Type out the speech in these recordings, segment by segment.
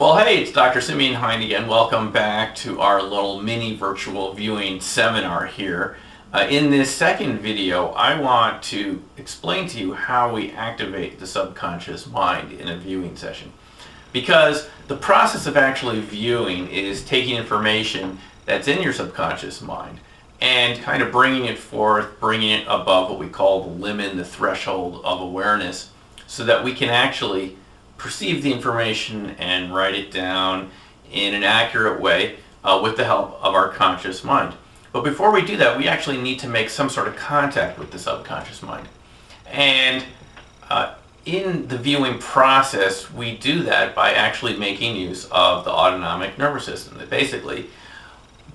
Well, hey, it's Dr. Simeon Hein again. Welcome back to our little mini virtual viewing seminar here. In this second video, I want to explain to you how we activate the subconscious mind in a viewing session. Because the process of actually viewing is taking information that's in your subconscious mind and kind of bringing it forth, bringing it above what we call the limit, the threshold of awareness, so that we can actually perceive the information and write it down in an accurate way with the help of our conscious mind. But before we do that, we actually need to make some sort of contact with the subconscious mind. And in the viewing process, we do that by actually making use of the autonomic nervous system. That basically,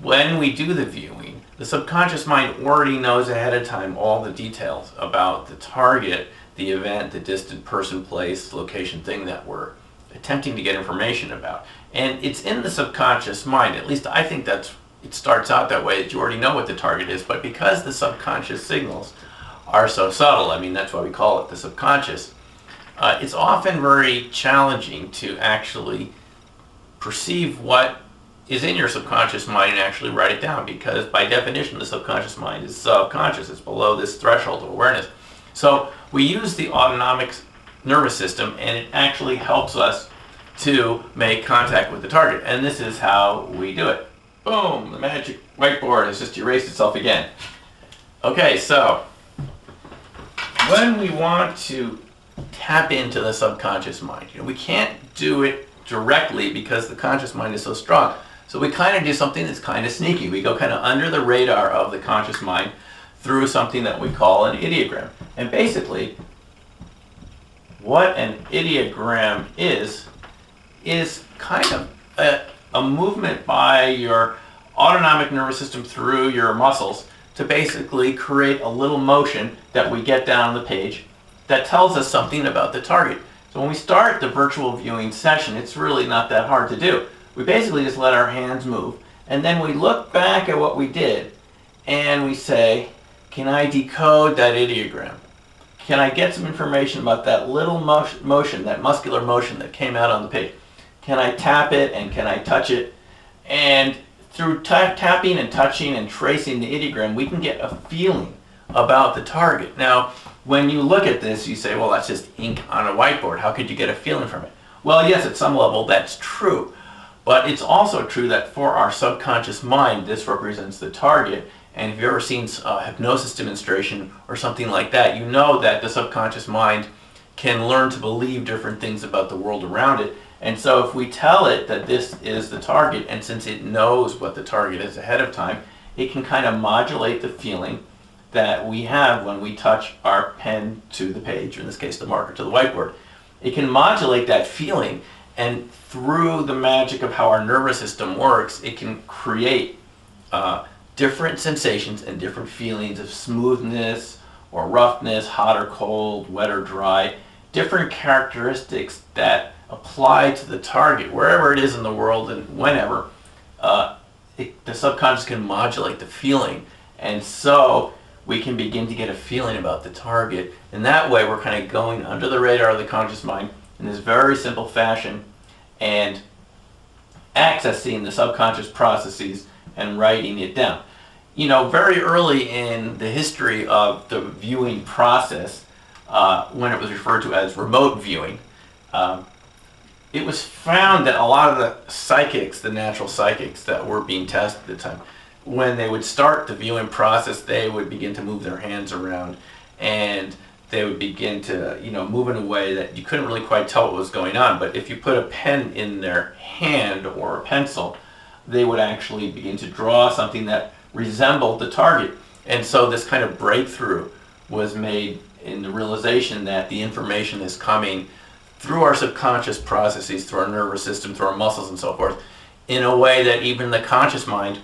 when we do the viewing, the subconscious mind already knows ahead of time all the details about the target, the event, the distant person, place, location, thing that we're attempting to get information about. And it's in the subconscious mind, at least I think it starts out that way, that you already know what the target is, but because the subconscious signals are so subtle, I mean, that's why we call it the subconscious, it's often very challenging to actually perceive what is in your subconscious mind and actually write it down, because by definition, the subconscious mind is subconscious. It's below this threshold of awareness. So we use the autonomic nervous system, and it actually helps us to make contact with the target. And this is how we do it. Boom, the magic whiteboard has just erased itself again. Okay, so when we want to tap into the subconscious mind, we can't do it directly because the conscious mind is so strong. So we kind of do something that's kind of sneaky. We go kind of under the radar of the conscious mind through something that we call an ideogram. And basically, what an ideogram is kind of a movement by your autonomic nervous system through your muscles to basically create a little motion that we get down on the page that tells us something about the target. So when we start the virtual viewing session, it's really not that hard to do. We basically just let our hands move, and then we look back at what we did, and we say, can I decode that ideogram? Can I get some information about that little motion, that muscular motion that came out on the page? Can I tap it and can I touch it? And through tapping and touching and tracing the ideogram, we can get a feeling about the target. Now, when you look at this, you say, well, that's just ink on a whiteboard. How could you get a feeling from it? Well, yes, at some level, that's true. But it's also true that for our subconscious mind, this represents the target. And if you've ever seen hypnosis demonstration or something like that, you know that the subconscious mind can learn to believe different things about the world around it. And so if we tell it that this is the target, and since it knows what the target is ahead of time, it can kind of modulate the feeling that we have when we touch our pen to the page, or in this case the marker to the whiteboard. It can modulate that feeling, and through the magic of how our nervous system works, it can create different sensations and different feelings of smoothness or roughness, hot or cold, wet or dry, different characteristics that apply to the target wherever it is in the world and whenever. The subconscious can modulate the feeling, and so we can begin to get a feeling about the target. And that way we're kind of going under the radar of the conscious mind in this very simple fashion and accessing the subconscious processes and writing it down. Very early in the history of the viewing process, when it was referred to as remote viewing, it was found that a lot of the psychics, the natural psychics that were being tested at the time, when they would start the viewing process, they would begin to move their hands around, and they would begin to, move in a way that you couldn't really quite tell what was going on. But if you put a pen in their hand or a pencil, they would actually begin to draw something that resembled the target. And so this kind of breakthrough was made in the realization that the information is coming through our subconscious processes, through our nervous system, through our muscles and so forth, in a way that even the conscious mind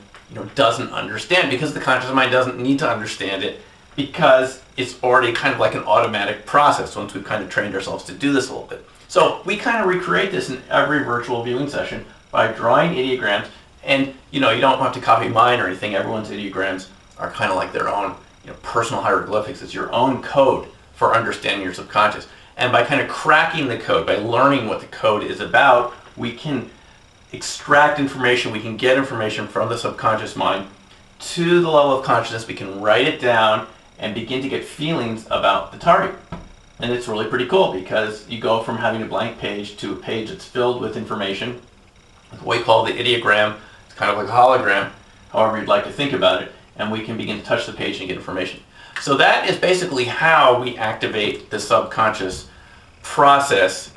doesn't understand, because the conscious mind doesn't need to understand it, because it's already kind of like an automatic process once we've kind of trained ourselves to do this a little bit. So we kind of recreate this in every virtual viewing session by drawing ideograms. And you don't have to copy mine or anything. Everyone's ideograms are kind of like their own personal hieroglyphics. It's your own code for understanding your subconscious. And by kind of cracking the code, by learning what the code is about, we can extract information, we can get information from the subconscious mind to the level of consciousness. We can write it down and begin to get feelings about the target. And it's really pretty cool because you go from having a blank page to a page that's filled with information, what we call the ideogram. It's kind of like a hologram, however you'd like to think about it, and we can begin to touch the page and get information. So that is basically how we activate the subconscious process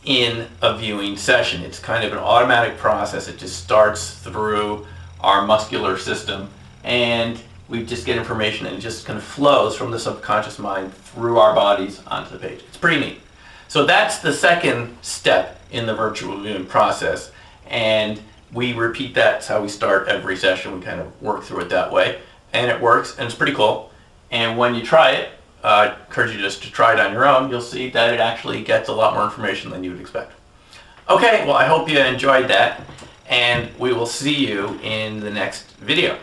in a viewing session. It's kind of an automatic process. It just starts through our muscular system, and we just get information, and it just kind of flows from the subconscious mind through our bodies onto the page. It's pretty neat. So that's the second step in the virtual viewing process, and we repeat that. That's how we start every session. We kind of work through it that way, and it works, and it's pretty cool. And when you try it, I encourage you just to try it on your own. You'll see that it actually gets a lot more information than you would expect. Okay, well, I hope you enjoyed that, and we will see you in the next video.